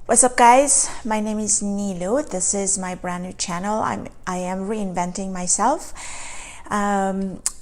What's up, guys? My name is Nilu. This is my brand new channel. I am reinventing myself.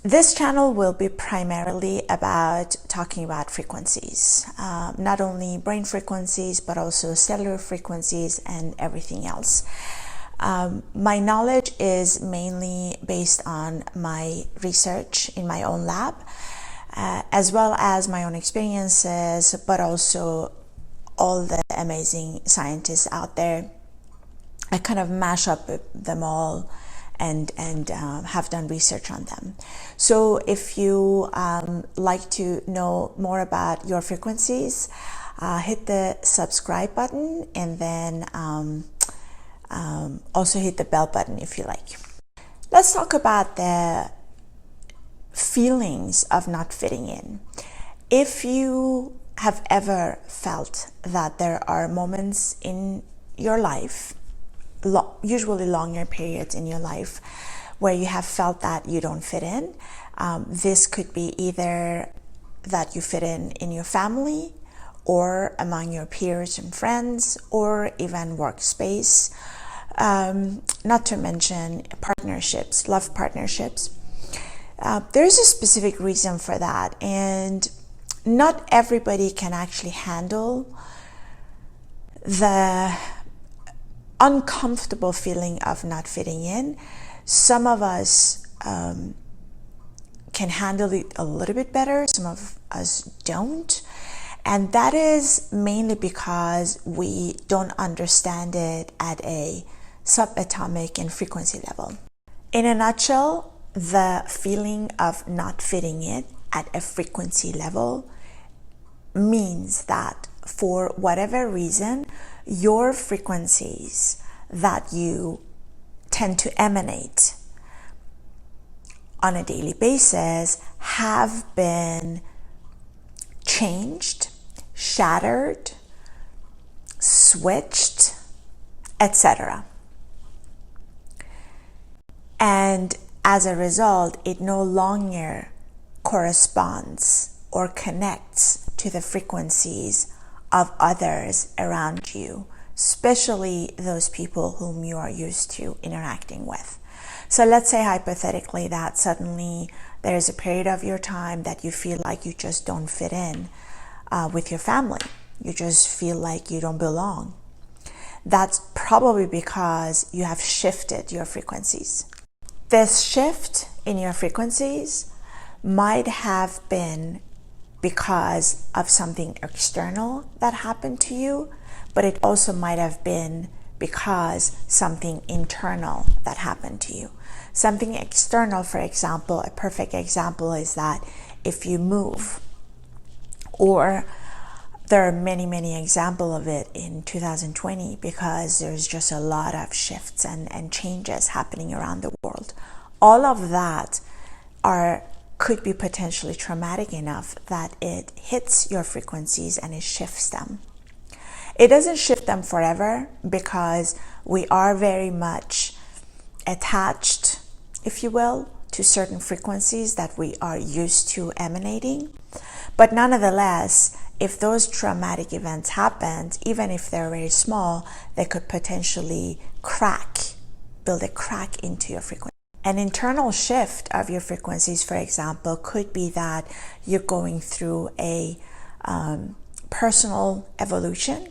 This channel will be primarily about talking about frequencies, not only brain frequencies but also cellular frequencies and everything else. My knowledge is mainly based on my research in my own lab, as well as my own experiences, but also all the amazing scientists out there. I kind of mash up them all and have done research on them. So if you like to know more about your frequencies, hit the subscribe button, and then also hit the bell button if you like. Let's talk about the feelings of not fitting in. If you have ever felt that there are moments in your life, usually longer periods in your life, where you have felt that you don't fit in, this could be either that you fit in your family, or among your peers and friends, or even workspace, not to mention partnerships, love partnerships. There's a specific reason for that, and not everybody can actually handle the uncomfortable feeling of not fitting in. Some of us can handle it a little bit better, some of us don't. And that is mainly because we don't understand it at a subatomic and frequency level. In a nutshell, the feeling of not fitting in at a frequency level means that for whatever reason, your frequencies that you tend to emanate on a daily basis have been changed, shattered, switched, etc. And as a result, it no longer corresponds or connects to the frequencies of others around you, especially those people whom you are used to interacting with. So let's say hypothetically that suddenly there is a period of your time that you feel like you just don't fit in with your family. You just feel like you don't belong. That's probably because you have shifted your frequencies. This shift in your frequencies might have been because of something external that happened to you, but it also might have been because something internal that happened to you. Something external, for example, a perfect example is that if you move, or there are many examples of it in 2020, because there's just a lot of shifts and changes happening around the world. All of that could be potentially traumatic enough that it hits your frequencies and it shifts them. It doesn't shift them forever, because we are very much attached, if you will, to certain frequencies that we are used to emanating. But nonetheless, if those traumatic events happened, even if they're very small, they could potentially build a crack into your frequency. An internal shift of your frequencies, for example, could be that you're going through a personal evolution.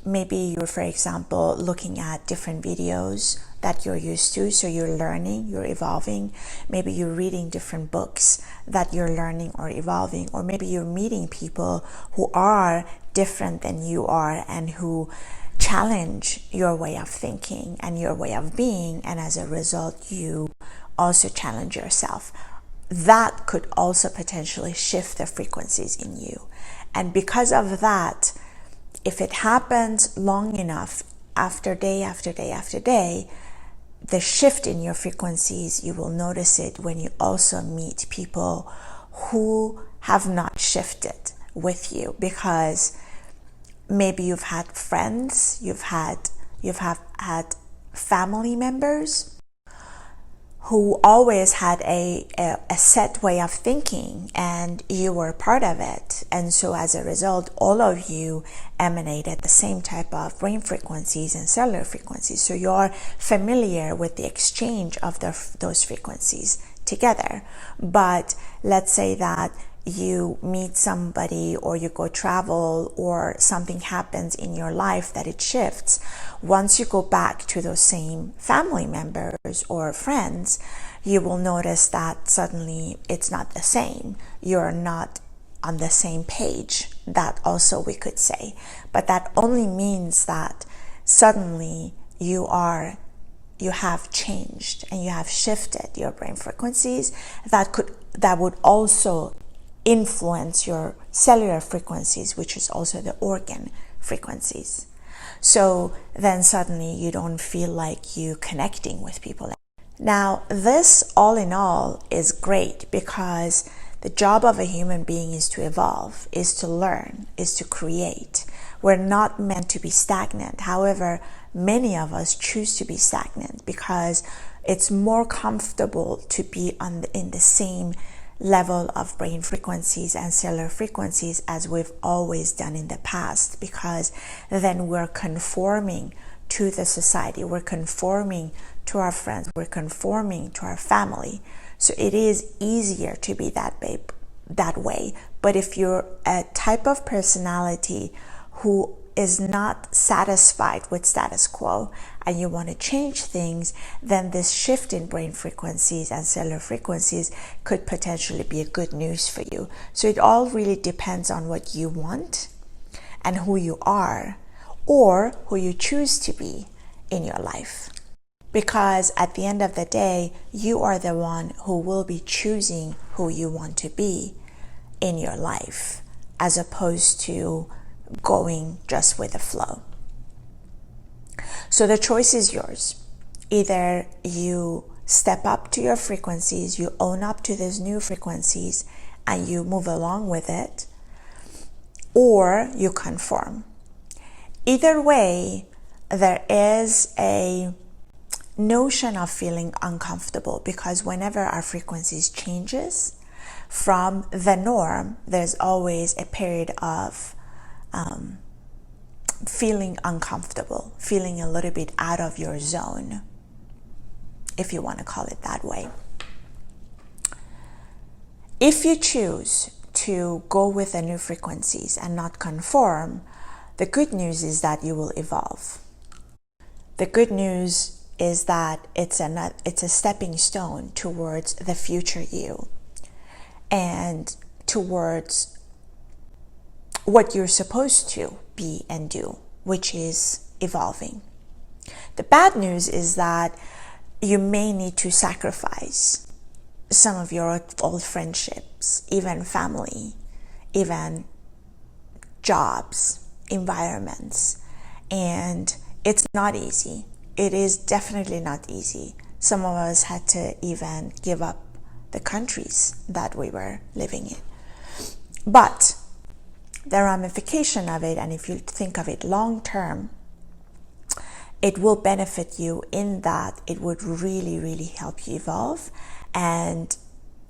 Maybe you're, for example, looking at different videos that you're used to, so you're learning, you're evolving. Maybe you're reading different books that you're learning or evolving, or maybe you're meeting people who are different than you are and who challenge your way of thinking and your way of being, and as a result, you also challenge yourself. That could also potentially shift the frequencies in you. And because of that, if it happens long enough, after day after day after day, the shift in your frequencies, you will notice it when you also meet people who have not shifted with you, because maybe you've had friends, you've had family members who always had a set way of thinking, and you were part of it. And so as a result, all of you emanated the same type of brain frequencies and cellular frequencies. So you're familiar with the exchange of those frequencies together. But let's say that you meet somebody, or you go travel, or something happens in your life that it shifts. Once you go back to those same family members or friends, you will notice that suddenly it's not the same. You're not on the same page. That also we could say. But that only means that suddenly you have changed and you have shifted your brain frequencies. That would also influence your cellular frequencies, which is also the organ frequencies. So then suddenly you don't feel like you connecting with people. Now, this all in all is great, because the job of a human being is to evolve, is to learn, is to create. We're not meant to be stagnant. However, many of us choose to be stagnant because it's more comfortable to be in the same level of brain frequencies and cellular frequencies as we've always done in the past, because then we're conforming to the society, we're conforming to our friends, we're conforming to our family. So it is easier to be that way. But if you're a type of personality who is not satisfied with status quo and you want to change things, then this shift in brain frequencies and cellular frequencies could potentially be a good news for you. So it all really depends on what you want and who you are, or who you choose to be in your life. Because at the end of the day, you are the one who will be choosing who you want to be in your life, as opposed to going just with the flow. So the choice is yours. Either you step up to your frequencies, you own up to these new frequencies, and you move along with it, or you conform. Either way, there is a notion of feeling uncomfortable, because whenever our frequencies changes from the norm, there's always a period of feeling uncomfortable, feeling a little bit out of your zone, if you want to call it that way. If you choose to go with the new frequencies and not conform, the good news is that you will evolve. The good news is that it's a stepping stone towards the future you, and towards what you're supposed to be and do, which is evolving. The bad news is that you may need to sacrifice some of your old friendships, even family, even jobs, environments, and it's not easy. It is definitely not easy. Some of us had to even give up the countries that we were living in. But the ramification of it, and if you think of it long term, it will benefit you in that it would really, really help you evolve. And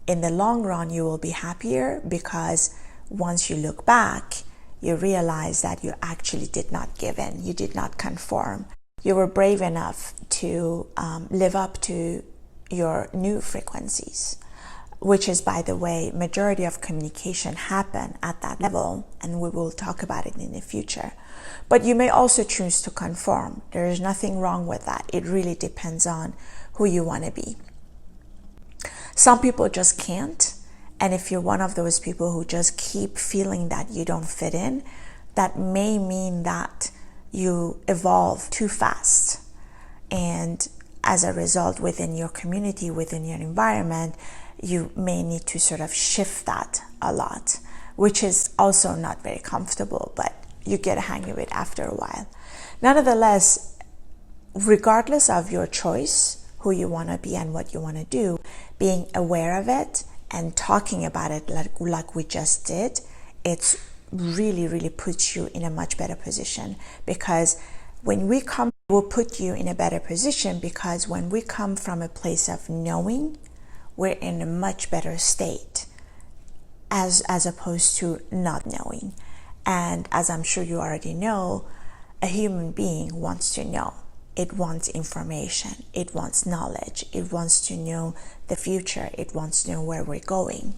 in the long run, you will be happier, because once you look back, you realize that you actually did not give in. You did not conform. You were brave enough to live up to your new frequencies, which is, by the way, majority of communication happen at that level, and we will talk about it in the future. But you may also choose to conform. There is nothing wrong with that. It really depends on who you want to be. Some people just can't, and if you're one of those people who just keep feeling that you don't fit in, that may mean that you evolve too fast, and as a result, within your community, within your environment, you may need to sort of shift that a lot, which is also not very comfortable, but you get a hang of it after a while. Nonetheless, regardless of your choice, who you want to be and what you want to do, being aware of it and talking about it like we just did, it's really, really puts you in a much better position, because When we come, it will put you in a better position, because when we come from a place of knowing, we're in a much better state as opposed to not knowing. And as I'm sure you already know, a human being wants to know. It wants information. It wants knowledge. It wants to know the future. It wants to know where we're going,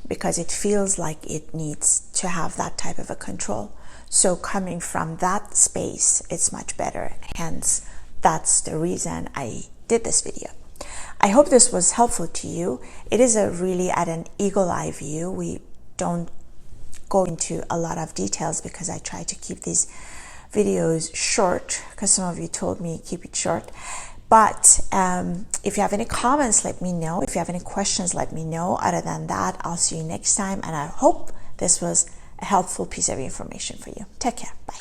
because it feels like it needs to have that type of a control. So coming from that space, it's much better. Hence, that's the reason I did this video. I hope this was helpful to you. It is a really at an eagle eye view. We don't go into a lot of details because I try to keep these videos short, because some of you told me keep it short. But if you have any comments, let me know. If you have any questions, let me know. Other than that, I'll see you next time, and I hope this was a helpful piece of information for you. Take care. Bye.